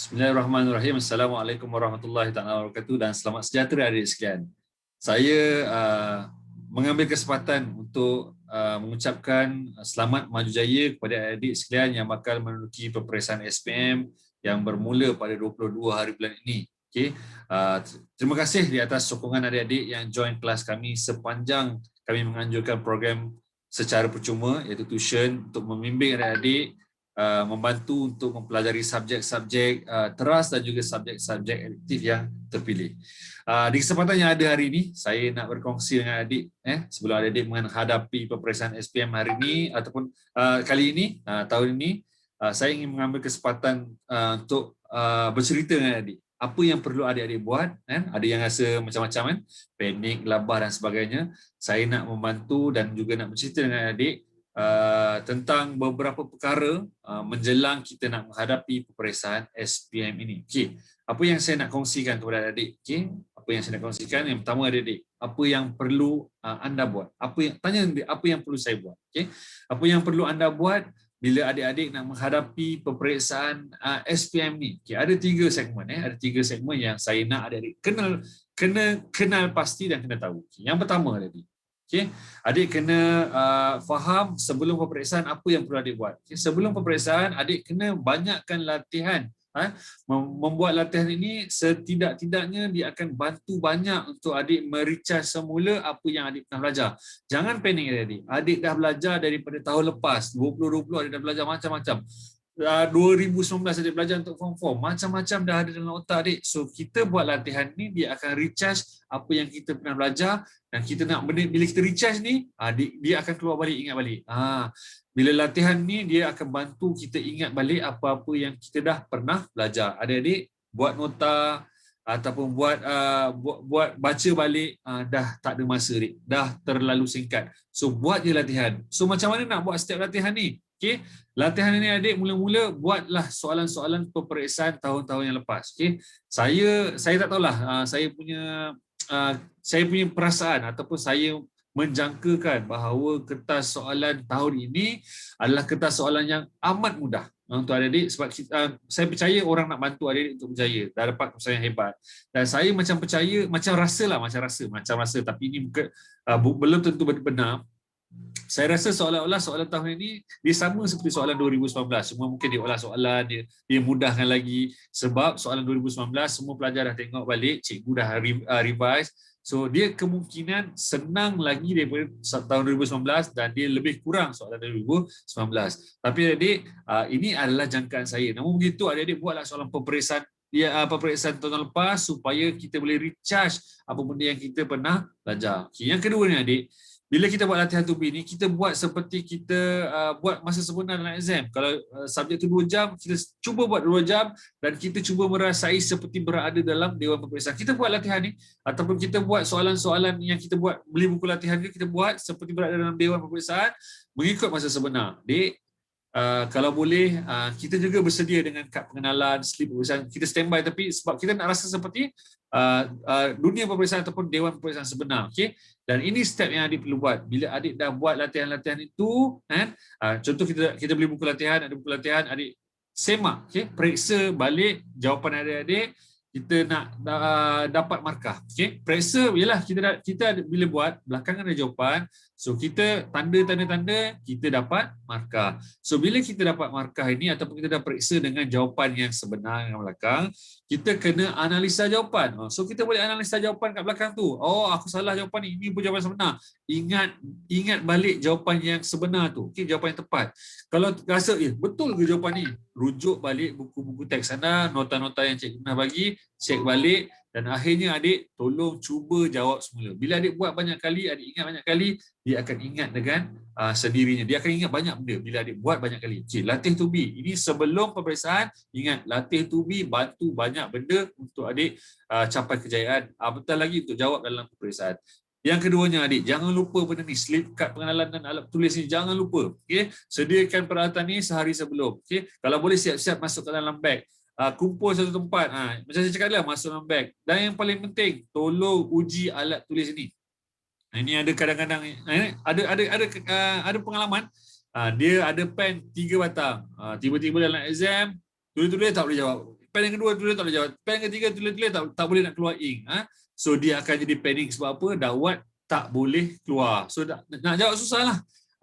Bismillahirrahmanirrahim. Assalamualaikum warahmatullahi wabarakatuh dan selamat sejahtera adik sekalian. Saya mengambil kesempatan untuk mengucapkan selamat maju jaya kepada adik sekalian yang bakal menduduki peperiksaan SPM yang bermula pada 22 hari bulan ini. Okay. Terima kasih di atas sokongan adik-adik yang join kelas kami sepanjang kami menganjurkan program secara percuma iaitu tuition untuk membimbing adik-adik, membantu untuk mempelajari subjek-subjek teras dan juga subjek-subjek elektif yang terpilih. Di kesempatan yang ada hari ini, saya nak berkongsi dengan adik sebelum adik menghadapi peperiksaan SPM hari ini ataupun kali ini, tahun ini, saya ingin mengambil kesempatan untuk bercerita dengan adik. Apa yang perlu adik-adik buat, ada yang rasa macam-macam, panik, labah dan sebagainya. Saya nak membantu dan juga nak bercerita dengan adik tentang beberapa perkara menjelang kita nak menghadapi peperiksaan SPM ini. Okey, apa yang saya nak kongsikan kepada adik? Okey, apa yang saya nak kongsikan? Yang pertama adik-adik, apa yang perlu anda buat? Apa yang perlu saya buat? Okey, apa yang perlu anda buat bila adik-adik nak menghadapi peperiksaan SPM ni? Okey, ada 3 segmen ada 3 segmen yang saya nak adik-adik kenal pasti dan kena tahu. Okay. Yang pertama adik-adik, okay, adik kena faham sebelum peperiksaan apa yang perlu adik buat. Okay, sebelum peperiksaan adik kena banyakkan latihan. Membuat latihan ini setidak-tidaknya dia akan bantu banyak untuk adik merecharge semula apa yang adik pernah belajar. Jangan panik adik. Adik dah belajar daripada tahun lepas, 2020 adik dah belajar macam-macam. 2019 adik belajar untuk form 4, macam-macam dah ada dalam otak adik. So kita buat latihan ni dia akan recharge apa yang kita pernah belajar, dan kita nak bila kita recharge ni dia akan keluar balik, ingat balik. Bila latihan ni dia akan bantu kita ingat balik apa-apa yang kita dah pernah belajar. Adik-adik buat nota ataupun buat baca balik, dah tak ada masa adik, dah terlalu singkat. So buat je latihan. So macam mana nak buat setiap latihan ni? Okey, latihan ini adik mula-mula buatlah soalan-soalan peperiksaan tahun-tahun yang lepas. Okey, saya tak tahulah, saya punya perasaan ataupun saya menjangkakan bahawa kertas soalan tahun ini adalah kertas soalan yang amat mudah untuk adik-adik, sebab saya percaya orang nak bantu adik-adik untuk berjaya, dah dapat keputusan yang hebat. Dan saya macam percaya, macam rasa, tapi ini belum tentu benar. Saya rasa seolah-olah soalan tahun ini dia sama seperti soalan 2019. Semua mungkin dia olah soalan, dia mudahkan lagi. Sebab soalan 2019 semua pelajar dah tengok balik, cikgu dah revise. So dia kemungkinan senang lagi daripada tahun 2019 dan dia lebih kurang soalan 2019. Tapi adik, ini adalah jangkaan saya. Namun begitu adik-adik buatlah soalan peperiksaan tahun lepas supaya kita boleh recharge apa benda yang kita pernah belajar. Okay. Yang kedua ni adik, bila kita buat latihan 2B ni, kita buat seperti kita buat masa sebenar dalam exam. Kalau subjek tu 2 jam, kita cuba buat 2 jam dan kita cuba merasai seperti berada dalam dewan peperiksaan. Kita buat latihan ni ataupun kita buat soalan-soalan yang kita buat, beli buku latihan ni, kita buat seperti berada dalam dewan peperiksaan mengikut masa sebenar. Dek, kalau boleh kita juga bersedia dengan kad pengenalan, slip peperiksaan. Kita standby, tapi sebab kita nak rasa seperti dunia peperiksaan ataupun dewan peperiksaan sebenar. Okay? Dan ini step yang adik perlu buat. Bila adik dah buat latihan-latihan itu, contoh kita beli buku latihan, ada buku latihan, adik semak, okay? Periksa balik jawapan adik-adik, kita nak dapat markah. Okay? Periksa, yalah, kita bila buat, belakangan ada jawapan, so kita tanda, kita dapat markah. So bila kita dapat markah ini ataupun kita dah periksa dengan jawapan yang sebenar yang belakang, kita kena analisa jawapan. So kita boleh analisa jawapan kat belakang tu. Oh, aku salah jawapan ni, ini pun jawapan sebenar. Ingat balik jawapan yang sebenar tu. Okay, jawapan yang tepat. Kalau rasa betul ke jawapan ni, rujuk balik buku-buku teks anda, nota-nota yang cikgu pernah bagi, cek balik, dan akhirnya adik tolong cuba jawab semula. Bila adik buat banyak kali, adik ingat banyak kali, dia akan ingat dengan sendirinya. Dia akan ingat banyak benda bila adik buat banyak kali. Okay, latih 2B. Ini sebelum peperiksaan, ingat latih 2B bantu banyak benda untuk adik capai kejayaan. Betul lagi untuk jawab dalam peperiksaan. Yang keduanya adik, jangan lupa benda ni, slip kad pengenalan dan alat tulis ni, jangan lupa. Okay? Sediakan peralatan ni sehari sebelum. Okay? Kalau boleh siap-siap masuk ke dalam beg. Kumpul satu tempat, macam saya cakap lah, masuk dalam beg. Dan yang paling penting, tolong uji alat tulis ni. Ini ada kadang-kadang ada pengalaman, dia ada pen 3 batang, tiba-tiba dalam exam tulis-tulis tak boleh jawab. pen yang kedua tulis tak boleh jawab, pen yang ketiga tulis tak boleh nak keluar ink. So dia akan jadi panik sebab apa? Dawat tak boleh keluar. So nak jawab susah lah.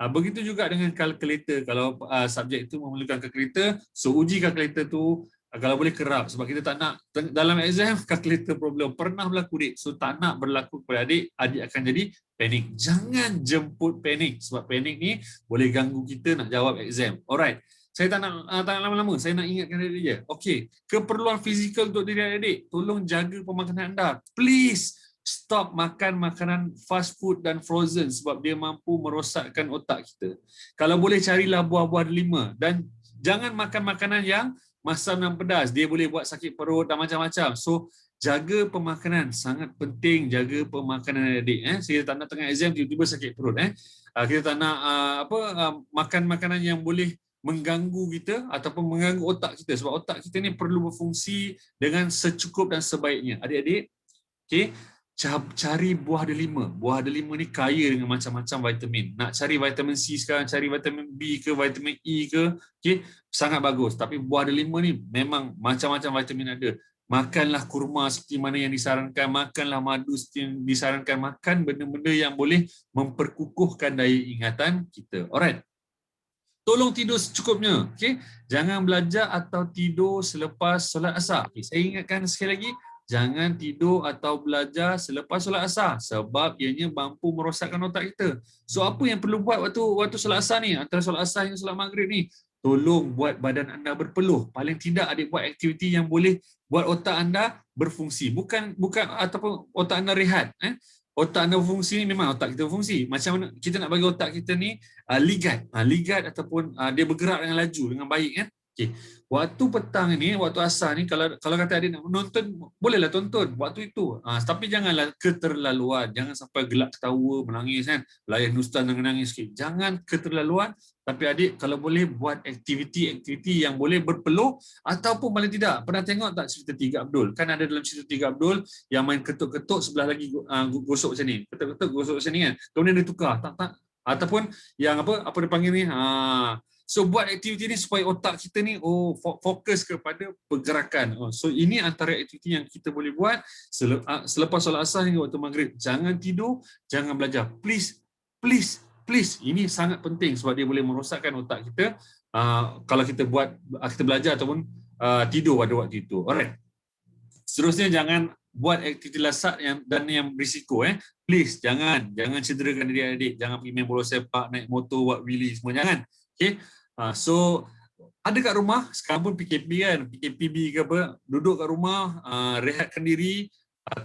Begitu juga dengan kalkulator. Kalau subjek itu memerlukan kalkulator, so uji kalkulator tu kalau boleh kerap, sebab kita tak nak dalam exam kalkulator problem pernah berlaku dik. So tak nak berlaku kepada adik, adik akan jadi panik. Jangan jemput panik, sebab panik ni boleh ganggu kita nak jawab exam. Alright. Saya tak nak lama-lama, saya nak ingatkan adik je. Okey, keperluan fizikal untuk diri adik, tolong jaga pemakanan anda. Please stop makan makanan fast food dan frozen sebab dia mampu merosakkan otak kita. Kalau boleh carilah buah-buah delima dan jangan makan makanan yang masam dan pedas. Dia boleh buat sakit perut dan macam-macam. So jaga pemakanan, sangat penting jaga pemakanan adik. Saya tak nak tengah exam tiba-tiba sakit perut. Kita tak nak makan makanan yang boleh mengganggu kita ataupun mengganggu otak kita sebab otak kita ni perlu berfungsi dengan secukup dan sebaiknya. Adik-adik, okey, cari buah delima. Buah delima ni kaya dengan macam-macam vitamin. Nak cari vitamin C sekarang, cari vitamin B ke, vitamin E ke, okey, sangat bagus. Tapi buah delima ni memang macam-macam vitamin ada. Makanlah kurma seperti mana yang disarankan, makanlah madu seperti yang disarankan, makan benda-benda yang boleh memperkukuhkan daya ingatan kita. Alright. Tolong tidur secukupnya. Okay? Jangan belajar atau tidur selepas solat asar. Okay, saya ingatkan sekali lagi, jangan tidur atau belajar selepas solat asar sebab ianya mampu merosakkan otak kita. So apa yang perlu buat waktu solat asar ni, antara solat asar hingga solat maghrib ni? Tolong buat badan anda berpeluh. Paling tidak adik buat aktiviti yang boleh buat otak anda berfungsi. Bukan ataupun otak anda rehat. Otak anda berfungsi ni memang otak kita berfungsi. Macam mana kita nak bagi otak kita ni ligat. Ligat ataupun dia bergerak dengan laju, dengan baik kan. Okay. Waktu petang ni, waktu asar ni, kalau kata adik nak menonton, bolehlah tonton waktu itu. Tapi janganlah keterlaluan. Jangan sampai gelak ketawa, menangis kan. Layan ustaz dengan nangis sikit. Jangan keterlaluan. Tapi adik kalau boleh buat aktiviti-aktiviti yang boleh berpeluh ataupun paling tidak. Pernah tengok tak cerita Tiga Abdul? Kan ada dalam cerita Tiga Abdul yang main ketuk-ketuk sebelah lagi gosok macam ni. Ketuk-ketuk gosok macam ni kan. Kemudian dia tukar. Tak. Ataupun yang apa dia panggil ni. So buat aktiviti ni supaya otak kita ni fokus kepada pergerakan. So ini antara aktiviti yang kita boleh buat selepas solat asar hingga waktu maghrib. Jangan tidur, jangan belajar. Please. Ini sangat penting sebab dia boleh merosakkan otak kita kalau kita belajar ataupun tidur pada waktu itu. Alright. Seterusnya jangan buat aktiviti lasat yang berisiko. Please jangan cederakan diri adik. Jangan pergi main bola sepak, naik motor, buat wheelie semua, jangan. Okay. So ada kat rumah, sekarang pun PKP kan, PKPB ke apa, duduk kat rumah, rehatkan diri,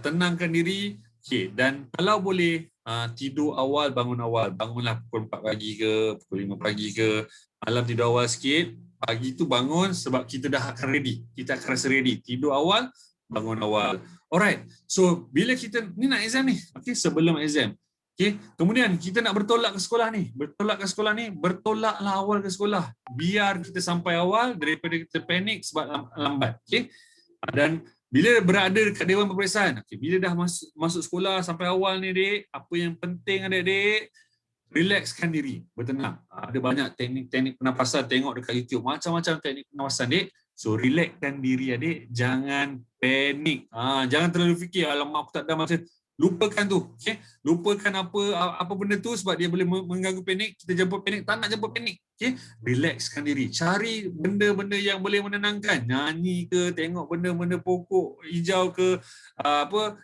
tenangkan diri. Okay. Dan kalau boleh tidur awal, bangun awal. Bangunlah pukul 4 pagi ke, pukul 5 pagi ke. Malam tidur awal sikit. Pagi tu bangun sebab kita dah akan ready. Kita akan rasa ready. Tidur awal, bangun awal. Alright. So, bila kita ni nak exam ni. Okay, sebelum exam. Okay. Kemudian kita nak bertolak ke sekolah ni. Bertolaklah awal ke sekolah. Biar kita sampai awal daripada kita panik sebab lambat. Okay. Dan bila berada dekat Dewan Peperiksaan, bila dah masuk sekolah sampai awal ni dek, apa yang penting adik-adik, relaxkan diri, bertenang. Ada banyak teknik pernafasan, tengok dekat YouTube, macam-macam teknik pernafasan dek. So relaxkan diri adik, jangan panik. Jangan terlalu fikir, alamak aku tak ada masa. Lupakan tu, okay? Lupakan apa benda tu sebab dia boleh mengganggu panik. Kita jemput panik, tak nak jemput panik. Okay? Relaxkan diri. Cari benda-benda yang boleh menenangkan. Nyanyi ke, tengok benda-benda pokok hijau ke,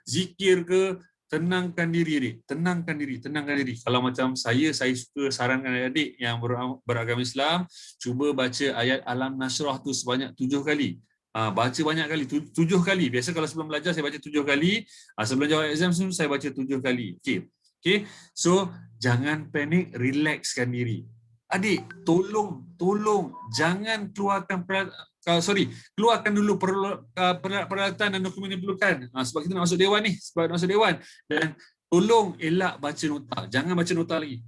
zikir ke. Tenangkan diri adik. Tenangkan diri. Kalau macam saya suka sarankan adik yang beragama Islam, cuba baca ayat Alam Nashrah tu sebanyak 7 kali. Baca banyak kali, 7 kali. Biasa kalau sebelum belajar saya baca 7 kali. Sebelum jawab exam saya baca 7 kali. Okay. So jangan panik, relaxkan diri. Adik, tolong jangan keluarkan dulu peralatan dan dokumen yang diperlukan. Sebab kita nak masuk dewan. Dan tolong elak baca nota. Jangan baca nota lagi.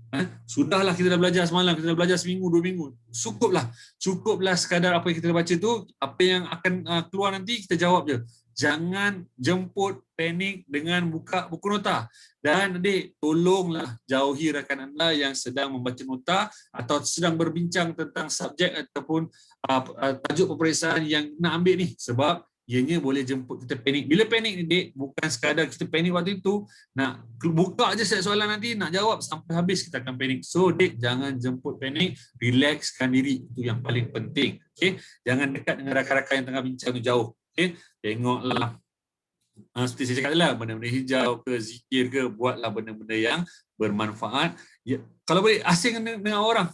Sudahlah kita dah belajar semalam, kita dah belajar seminggu, 2 minggu. Cukuplah sekadar apa yang kita dah baca tu, apa yang akan keluar nanti kita jawab je. jangan jemput panik dengan buka buku nota. Dan adik, tolonglah jauhi rakan anda yang sedang membaca nota atau sedang berbincang tentang subjek ataupun tajuk peperiksaan yang nak ambil ni, sebab ianya boleh jemput kita panik. Bila panik ni dek, bukan sekadar kita panik waktu itu, nak buka je set soalan nanti, nak jawab sampai habis kita akan panik. So dek, jangan jemput panik, relaxkan diri, itu yang paling penting. Okay? Jangan dekat dengan rakan-rakan yang tengah bincang tu jauh. Okay? Tengoklah, seperti saya cakap lah, benda-benda hijau ke, zikir ke, buatlah benda-benda yang bermanfaat. Ya, kalau boleh asing dengan orang,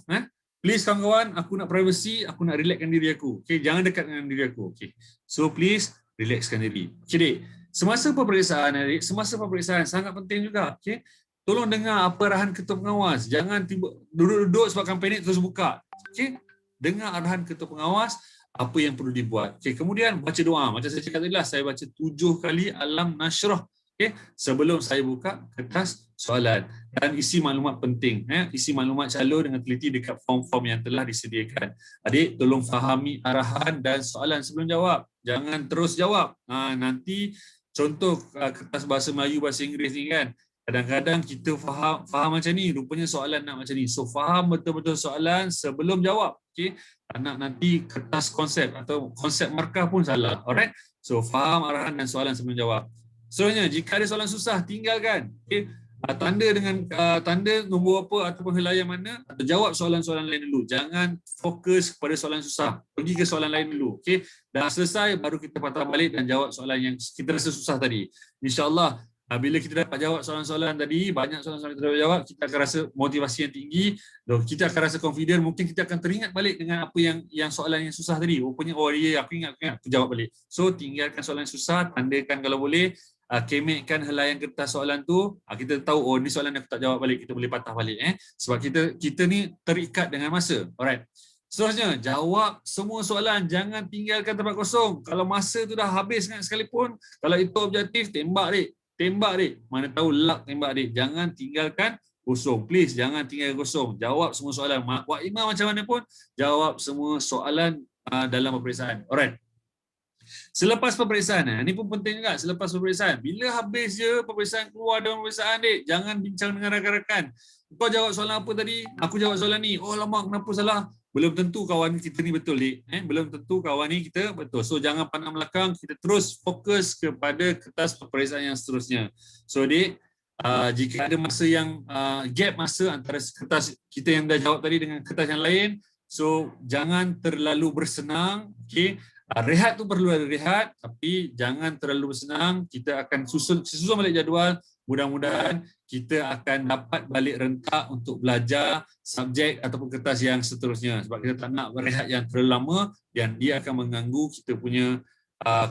please kawan-kawan, aku nak privacy, aku nak relaxkan diri aku. Okay, jangan dekat dengan diri aku. Okay. So please relaxkan diri. Okay, dek. Semasa peperiksaan sangat penting juga. Okay. Tolong dengar apa arahan ketua pengawas. Jangan tiba duduk-duduk sebabkan panik terus buka. Okay. Dengar arahan ketua pengawas, apa yang perlu dibuat. Okay. Kemudian baca doa. Macam saya cakap tadi lah, saya baca 7 kali Alam Nashrah. Okay. Sebelum saya buka kertas soalan, dan isi maklumat penting, isi maklumat calon dengan teliti dekat form-form yang telah disediakan. Adik, tolong fahami arahan dan soalan sebelum jawab, jangan terus jawab. Nanti contoh kertas bahasa Melayu, bahasa Inggeris ni kan, kadang-kadang kita faham macam ni, rupanya soalan nak macam ni. So faham betul-betul soalan sebelum jawab. Okay? Tak nak nanti kertas konsep atau konsep markah pun salah. Alright? So faham arahan dan soalan sebelum jawab. Seterusnya, jika ada soalan susah, tinggalkan. Okay? Tanda dengan tanda nombor apa ataupun helaian mana, atau jawab soalan-soalan lain dulu. Jangan fokus kepada soalan susah. Pergi ke soalan lain dulu. Okey, dah selesai baru kita patah balik dan jawab soalan yang kita rasa susah tadi. Insya-Allah bila kita dapat jawab soalan-soalan tadi, banyak soalan-soalan kita dapat jawab, kita akan rasa motivasi yang tinggi, kita akan rasa confident, mungkin kita akan teringat balik dengan apa yang soalan yang susah tadi. Rupanya aku ingat, aku jawab balik. So tinggalkan soalan susah, tandakan kalau boleh, kemekkan helaian kertas soalan tu, kita tahu ni soalan aku tak jawab balik, kita boleh patah balik sebab kita ni terikat dengan masa. Alright. Seterusnya, jawab semua soalan, jangan tinggalkan tempat kosong. Kalau masa tu dah habis sekalipun, kalau itu objektif, tembak dek, mana tahu luck tembak dek. Jangan tinggalkan kosong, please, jangan tinggalkan kosong. Jawab semua soalan, buat imam macam mana pun, jawab semua soalan dalam peperiksaan. Alright. Selepas peperiksaan, ini pun penting juga. Selepas peperiksaan, bila habis je peperiksaan, keluar dalam peperiksaan, dek, jangan bincang dengan rakan-rakan. Kau jawab soalan apa tadi? Aku jawab soalan ni. Oh lama, kenapa salah? Belum tentu kawan kita ni betul, dek. Belum tentu kawan ni kita betul. So jangan pandang belakang, kita terus fokus kepada kertas peperiksaan yang seterusnya. So dek, jika ada masa yang gap masa antara kertas kita yang dah jawab tadi dengan kertas yang lain, so jangan terlalu bersenang. Okay? Rehat tu perlu ada rehat, tapi jangan terlalu bersenang. Kita akan susun balik jadual. Mudah-mudahan kita akan dapat balik rentak untuk belajar subjek ataupun kertas yang seterusnya. Sebab kita tak nak berehat yang terlalu lama dan dia akan mengganggu kita punya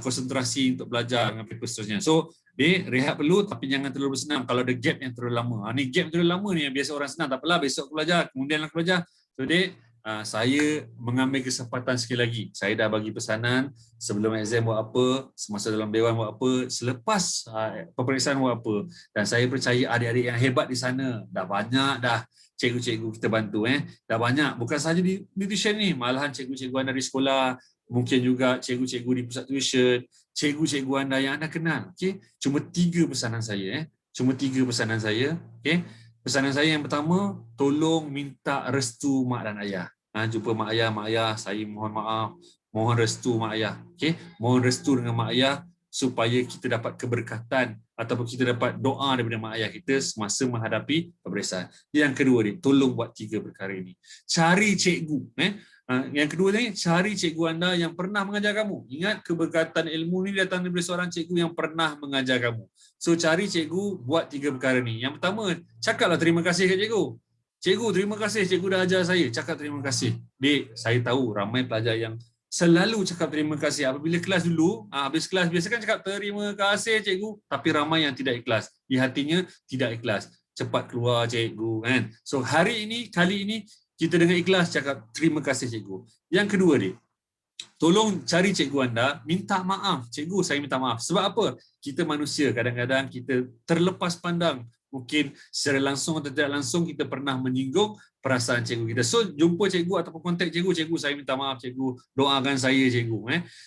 konsentrasi untuk belajar dengan paper seterusnya. So, rehat perlu tapi jangan terlalu bersenang kalau ada gap yang terlalu lama. Ni gap terlalu lama ni yang biasa orang senang. Tak apalah, besok aku belajar, kemudian aku belajar. So, saya mengambil kesempatan sekali lagi. Saya dah bagi pesanan sebelum exam buat apa, semasa dalam dewan buat apa, selepas peperiksaan buat apa. Dan saya percaya adik-adik yang hebat di sana, dah banyak dah cikgu-cikgu kita bantu. Dah banyak, bukan sahaja di tuition ni, malahan cikgu-cikgu anda di sekolah, mungkin juga cikgu-cikgu di pusat tuition, cikgu-cikgu anda yang anda kenal. Okay? Cuma 3 pesanan saya. Cuma 3 pesanan saya. Okay? Pesanan saya yang pertama, tolong minta restu mak dan ayah. Jumpa mak ayah, saya mohon maaf, mohon restu mak ayah. Okay? Mohon restu dengan mak ayah supaya kita dapat keberkatan ataupun kita dapat doa daripada mak ayah kita semasa menghadapi peperiksaan. Yang kedua ni, tolong buat 3 perkara ini. Cari cikgu. Yang kedua ni, cari cikgu anda yang pernah mengajar kamu. Ingat, keberkatan ilmu ni datang daripada seorang cikgu yang pernah mengajar kamu. So cari cikgu, buat 3 perkara ni. Yang pertama, cakaplah terima kasih kat cikgu. Cikgu, terima kasih cikgu dah ajar saya. Cakap terima kasih. Dek, saya tahu ramai pelajar yang selalu cakap terima kasih. Apabila kelas dulu, habis kelas biasa kan cakap terima kasih cikgu, tapi ramai yang tidak ikhlas. Di hatinya tidak ikhlas. Cepat keluar cikgu kan. So kali ini kita dengan ikhlas cakap terima kasih cikgu. Yang kedua, Dek, tolong cari cikgu anda, minta maaf. Cikgu, saya minta maaf. Sebab apa? Kita manusia, kadang-kadang kita terlepas pandang mungkin secara langsung atau tidak langsung kita pernah menyinggung perasaan cikgu kita. So jumpa cikgu ataupun kontak cikgu, cikgu saya minta maaf cikgu, doakan saya cikgu.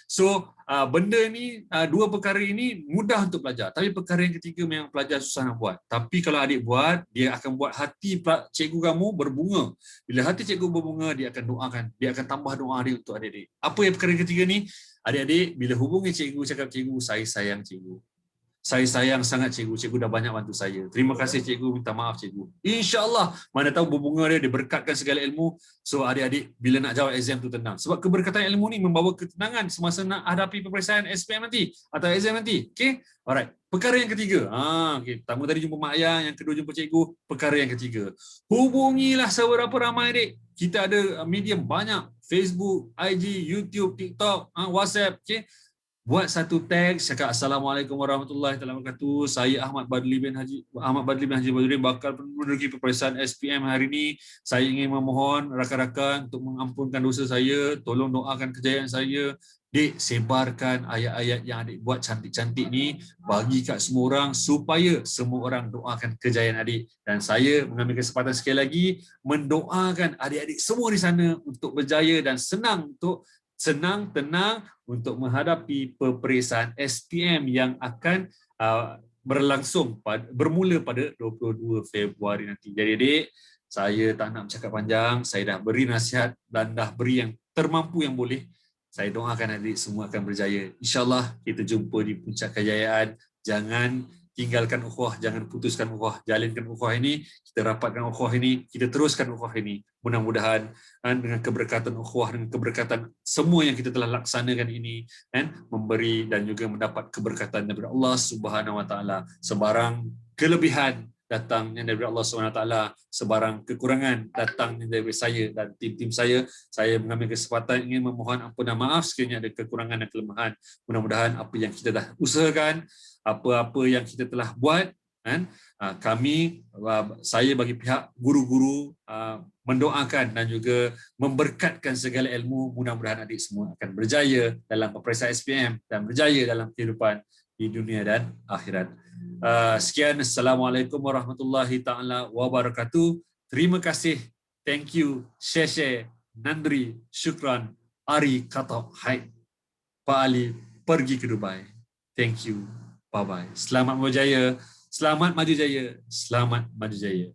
So benda ni, dua perkara ini mudah untuk pelajar, tapi perkara yang ketiga memang pelajar susah nak buat. Tapi kalau adik buat, dia akan buat hati cikgu kamu berbunga. Bila hati cikgu berbunga, dia akan doakan, dia akan tambah doa dia untuk adik-adik. Apa yang perkara yang ketiga ni? Adik-adik bila hubungi cikgu, cakap cikgu, saya sayang cikgu. Saya sayang sangat cikgu, cikgu dah banyak bantu saya. Terima kasih cikgu, minta maaf cikgu. InsyaAllah, mana tahu berbunga dia berkatkan segala ilmu. So adik-adik bila nak jawab exam tu tenang. Sebab keberkatan ilmu ni membawa ketenangan semasa nak hadapi peperiksaan SPM nanti atau exam nanti. Okay? Alright. Perkara yang ketiga. Okay. Pertama tadi jumpa mak ayah, yang kedua jumpa cikgu. Perkara yang ketiga. Hubungilah seberapa ramai adik. Kita ada medium banyak. Facebook, IG, YouTube, TikTok, WhatsApp. Okay? Buat satu teks cakap Assalamualaikum warahmatullahi wabarakatuh. Saya Ahmad Badli bin Haji Badruddin bakal meneruki peperiksaan SPM hari ini. Saya ingin memohon rakan-rakan untuk mengampunkan dosa saya, tolong doakan kejayaan saya. Dik, sebarkan ayat-ayat yang adik buat cantik-cantik ni bagi kat semua orang supaya semua orang doakan kejayaan adik. Dan saya mengambil kesempatan sekali lagi mendoakan adik-adik semua di sana untuk berjaya dan tenang untuk menghadapi peperiksaan SPM yang akan bermula pada 22 Februari nanti. Jadi adik, saya tak nak bercakap panjang, saya dah beri nasihat dan dah beri yang termampu yang boleh. Saya doakan adik semua akan berjaya. InsyaAllah kita jumpa di puncak kejayaan. Jangan tinggalkan ukhuwah, jangan putuskan ukhuwah, jalinkan ukhuwah ini, kita rapatkan ukhuwah ini, kita teruskan ukhuwah ini. Mudah-mudahan dengan keberkatan ukhuwah, dengan keberkatan semua yang kita telah laksanakan ini, memberi dan juga mendapat keberkatan daripada Allah Subhanahu Wa Taala. Sebarang kelebihan datangnya daripada Allah Subhanahu Wa Taala, sebarang kekurangan datangnya daripada saya dan tim-tim saya. Saya mengambil kesempatan ingin memohon ampun dan maaf sekiranya ada kekurangan dan kelemahan. Mudah-mudahan apa yang kita dah usahakan, apa-apa yang kita telah buat, saya bagi pihak guru-guru mendoakan dan juga memberkatkan segala ilmu. Mudah-mudahan adik semua akan berjaya dalam peperiksaan SPM dan berjaya dalam kehidupan di dunia dan akhirat. Sekian, Assalamualaikum warahmatullahi taala wabarakatuh. Terima kasih, thank you, share, nandri, syukran, ari kata hai. Pak Ali pergi ke Dubai. Thank you. Bye-bye. Selamat berjaya. Selamat maju jaya. Selamat maju jaya.